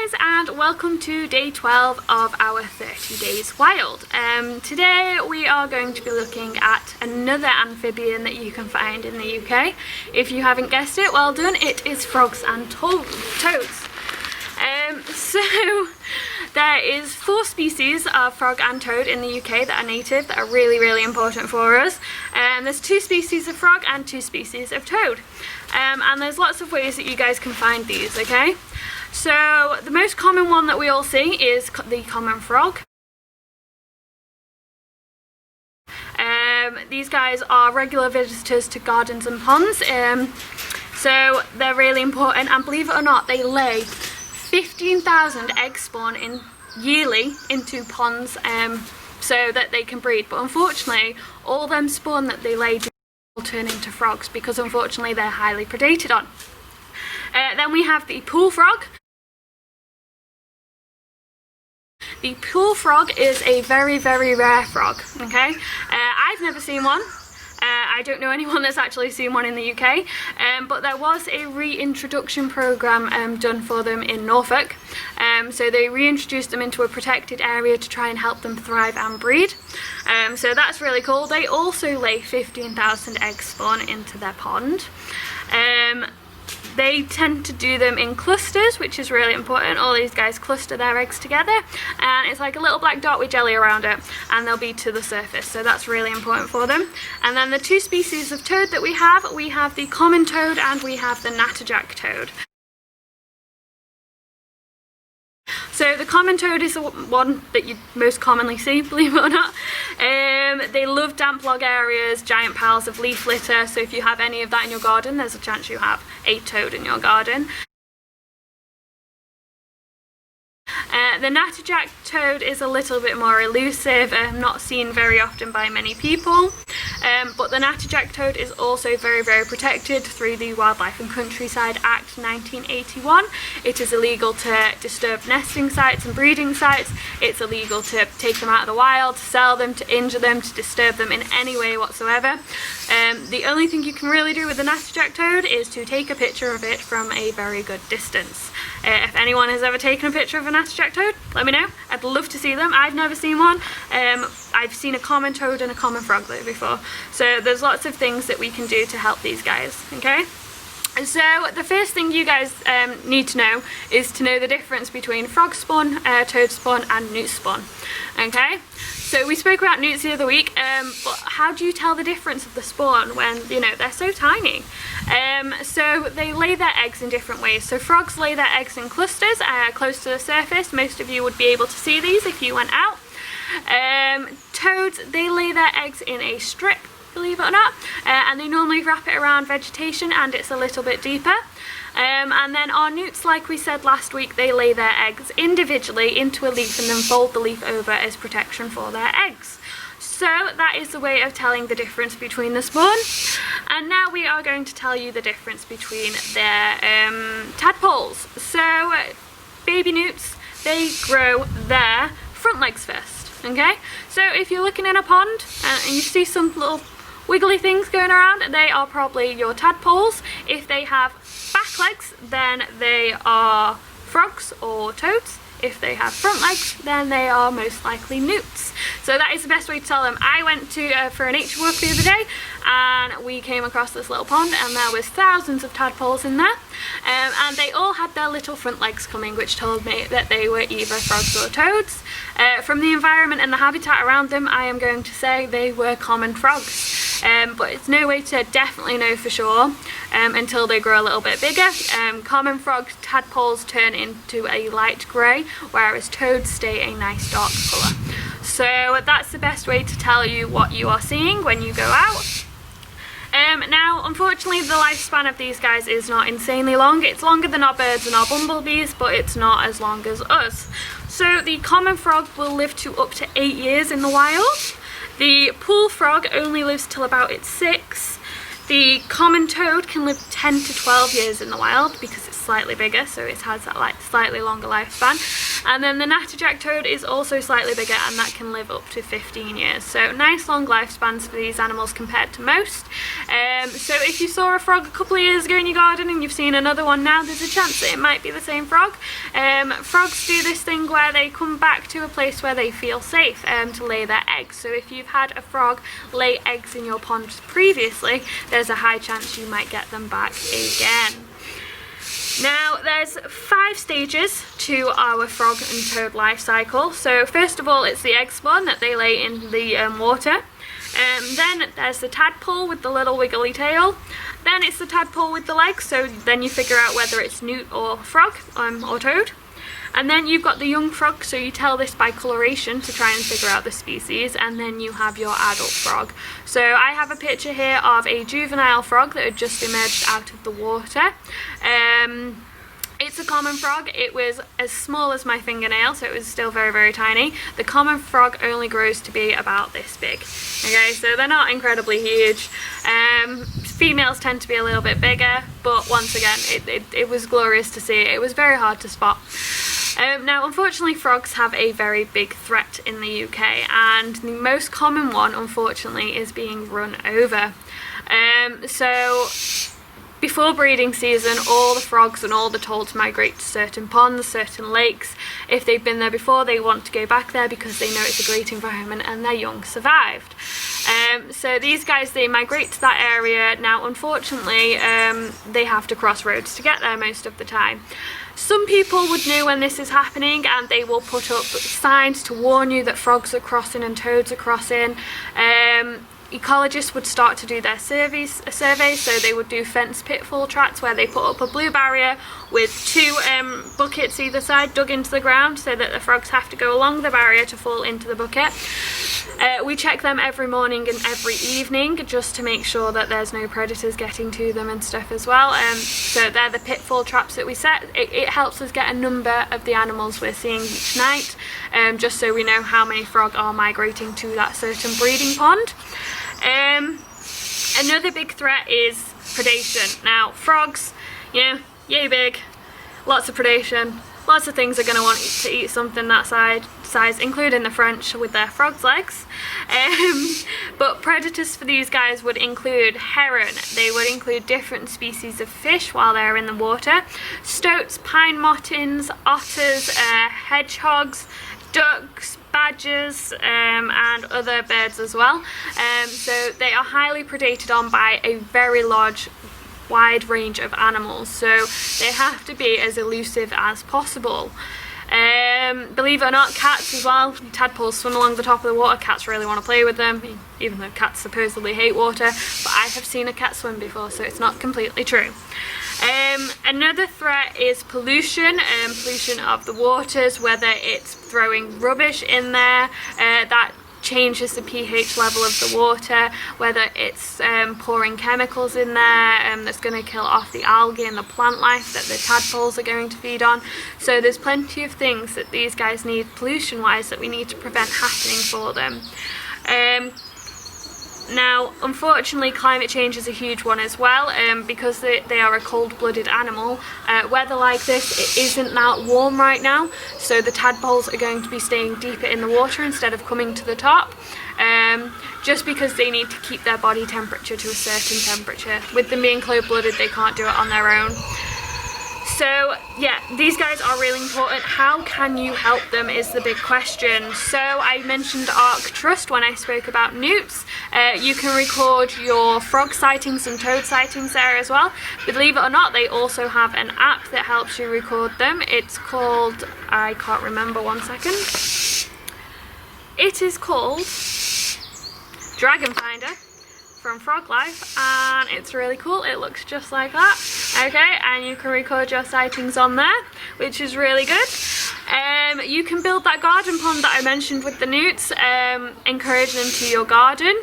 guys, and welcome to day 12 of our 30 days wild. Today we are going to be looking at another amphibian that you can find in the UK. If you haven't guessed it, well done, it is frogs and toads. So there is 4 species of frog and toad in the UK that are native, that are really important for us. There's 2 species of frog and 2 species of toad. And there's lots of ways that you guys can find these, okay? So the most common one that we all see is the common frog. These guys are regular visitors to gardens and ponds, so they're really important, and believe it or not, they lay 15,000 eggs spawn in yearly into ponds so that they can breed, but unfortunately all them spawn that they lay do turn into frogs because unfortunately they're highly predated on. Then we have the pool frog. The pool frog is a very rare frog, okay? I've never seen one. I don't know anyone that's actually seen one in the UK, but there was a reintroduction program done for them in Norfolk. So they reintroduced them into a protected area to try and help them thrive and breed. So that's really cool. They also lay 15,000 eggs spawn into their pond. They tend to do them in clusters, which is really important. All these guys cluster their eggs together, and it's like a little black dot with jelly around it, and they'll be to the surface, so that's really important for them. And then the 2 species of toad that we have the common toad and we have the natterjack toad. So the common toad is the one that you most commonly see, believe it or not. They love damp log areas, giant piles of leaf litter, so if you have any of that in your garden, there's a chance you have a toad in your garden. The natterjack toad is a little bit more elusive, not seen very often by many people, but the natterjack toad is also very protected through the Wildlife and Countryside Act 1981. It is illegal to disturb nesting sites and breeding sites. It's illegal to take them out of the wild, to sell them, to injure them, to disturb them in any way whatsoever. The only thing you can really do with the natterjack toad is to take a picture of it from a very good distance. If anyone has ever taken a picture of a natterjack toad, let me know. I'd love to see them. I've never seen one. I've seen a common toad and a common frog though before. So there's lots of things that we can do to help these guys, okay? So the first thing you guys need to know is to know the difference between frog spawn, toad spawn and newt spawn, okay? So we spoke about newts the other week, but how do you tell the difference of the spawn when, you know, they're so tiny? So they lay their eggs in different ways. So frogs lay their eggs in clusters close to the surface. Most of you would be able to see these if you went out. Toads, they lay their eggs in a strip, believe it or not, and they normally wrap it around vegetation and it's a little bit deeper. And then our newts, like we said last week, they lay their eggs individually into a leaf and then fold the leaf over as protection for their eggs. So that is the way of telling the difference between the spawn. And now we are going to tell you the difference between their tadpoles. So baby newts, they grow their front legs first, okay? So if you're looking in a pond and you see some little wiggly things going around, they are probably your tadpoles. If they have back legs, then they are frogs or toads. If they have front legs, then they are most likely newts. So that is the best way to tell them. I went to for a nature walk the other day and we came across this little pond and there was thousands of tadpoles in there, and they all had their little front legs coming, which told me that they were either frogs or toads. From the environment and the habitat around them, I am going to say they were common frogs. But it's no way to definitely know for sure until they grow a little bit bigger. Common frog tadpoles turn into a light grey, whereas toads stay a nice dark colour. So that's the best way to tell you what you are seeing when you go out. Now, unfortunately, the lifespan of these guys is not insanely long. It's longer than our birds and our bumblebees, but it's not as long as us. So the common frog will live to up to 8 years in the wild. The pool frog only lives till about its 6. The common toad can live 10 to 12 years in the wild because it's slightly bigger, so it has that like slightly longer lifespan. And then the natterjack toad is also slightly bigger, and that can live up to 15 years. So nice long lifespans for these animals compared to most. So if you saw a frog a couple of years ago in your garden and you've seen another one now, there's a chance that it might be the same frog. Frogs do this thing where they come back to a place where they feel safe to lay their eggs. So if you've had a frog lay eggs in your pond previously, there's a high chance you might get them back again. Now, there's 5 stages to our frog and toad life cycle. So first of all, it's the egg spawn that they lay in the water. Then there's the tadpole with the little wiggly tail. Then it's the tadpole with the legs, so then you figure out whether it's newt or frog or toad. And then you've got the young frog, so you tell this by coloration to try and figure out the species, and then you have your adult frog. So I have a picture here of a juvenile frog that had just emerged out of the water. It's a common frog. It was as small as my fingernail, so it was still very, very tiny. The common frog only grows to be about this big. Okay, so they're not incredibly huge. Females tend to be a little bit bigger, but once again, it was glorious to see. It was very hard to spot. Now, unfortunately, frogs have a very big threat in the UK, and the most common one, unfortunately, is being run over. So before breeding season, all the frogs and all the toads migrate to certain ponds, certain lakes. If they've been there before, they want to go back there because they know it's a great environment and their young survived. So these guys, they migrate to that area. Now, unfortunately, they have to cross roads to get there most of the time. Some people would know when this is happening, and they will put up signs to warn you that frogs are crossing and toads are crossing. Ecologists would start to do their surveys, so they would do fence pitfall tracks where they put up a blue barrier with 2 buckets either side dug into the ground so that the frogs have to go along the barrier to fall into the bucket. We check them every morning and every evening just to make sure that there's no predators getting to them and stuff as well. So they're the pitfall traps that we set. It helps us get a number of the animals we're seeing each night, just so we know how many frog are migrating to that certain breeding pond. Another big threat is predation. Now, frogs, you know, yay big, lots of predation, lots of things are going to want to eat something that size, including the French with their frog's legs. But predators for these guys would include heron, they would include different species of fish while they're in the water, stoats, pine martens, otters, hedgehogs, ducks, badgers, and other birds as well. So they are highly predated on by a very wide range of animals, so they have to be as elusive as possible. Believe it or not, cats as well. Tadpoles swim along the top of the water. Cats really want to play with them, even though cats supposedly hate water, but I have seen a cat swim before, so it's not completely true. Another threat is pollution, pollution of the waters, whether it's throwing rubbish in there, that changes the pH level of the water, whether it's pouring chemicals in there that's going to kill off the algae and the plant life that the tadpoles are going to feed on. So there's plenty of things that these guys need pollution wise that we need to prevent happening for them. Now, unfortunately, climate change is a huge one as well, because they are a cold-blooded animal. Weather like this, it isn't that warm right now, so the tadpoles are going to be staying deeper in the water instead of coming to the top, just because they need to keep their body temperature to a certain temperature. With them being cold-blooded, they can't do it on their own. So yeah, these guys are really important. How can you help them is the big question. So I mentioned Ark Trust when I spoke about newts. You can record your frog sightings and toad sightings there as well. Believe it or not, they also have an app that helps you record them. It's called, I can't remember, one second. It is called Dragon Finder from Frog Life, and it's really cool. It looks just like that. Okay, and you can record your sightings on there, which is really good. You can build that garden pond that I mentioned with the newts, encourage them to your garden.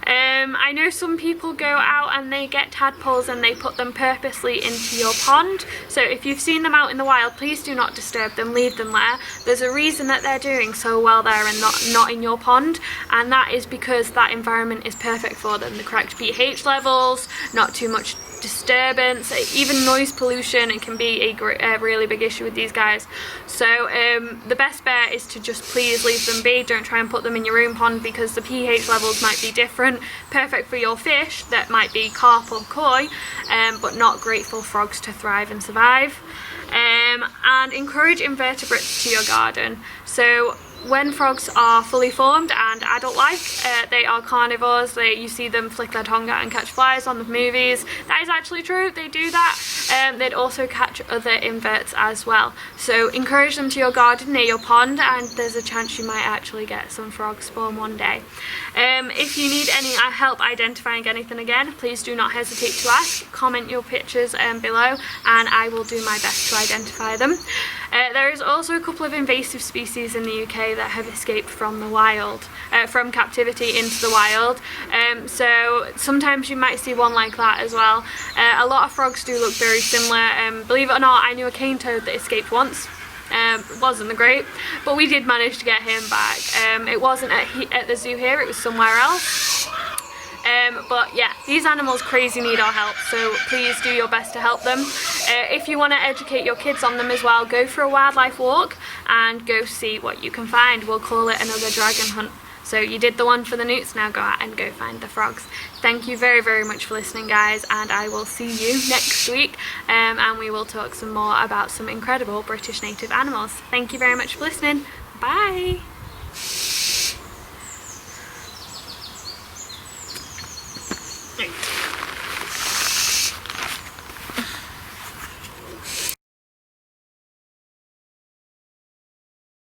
I know some people go out and they get tadpoles and they put them purposely into your pond. So if you've seen them out in the wild, please do not disturb them, leave them there. There's a reason that they're doing so well there and not in your pond, and that is because that environment is perfect for them. The correct pH levels, not too much disturbance, even noise pollution. It can be a really big issue with these guys. So the best bet is to just please leave them be. Don't try and put them in your own pond because the pH levels might be different. Perfect for your fish that might be carp or koi, but not great for frogs to thrive and survive. And encourage invertebrates to your garden. So when frogs are fully formed and adult-like, they are carnivores. You see them flick their tongue out and catch flies on the movies. That is actually true, they do that. They'd also catch other inverts as well. So encourage them to your garden near your pond, and there's a chance you might actually get some frog spawn one day. If you need any help identifying anything again, please do not hesitate to ask. Comment your pictures below and I will do my best to identify them. There is also a couple of invasive species in the UK that have escaped from the wild, from captivity into the wild. So sometimes you might see one like that as well. A lot of frogs do look very similar. Believe it or not, I knew a cane toad that escaped once. It wasn't great, but we did manage to get him back. It wasn't at the zoo here, it was somewhere else. But yeah, these animals crazy need our help, so please do your best to help them. If you want to educate your kids on them as well, go for a wildlife walk and go see what you can find. We'll call it another dragon hunt. So you did the one for the newts, now go out and go find the frogs. Thank you very, very much for listening, guys, and I will see you next week, and we will talk some more about some incredible British native animals. Thank you very much for listening. Bye! Right.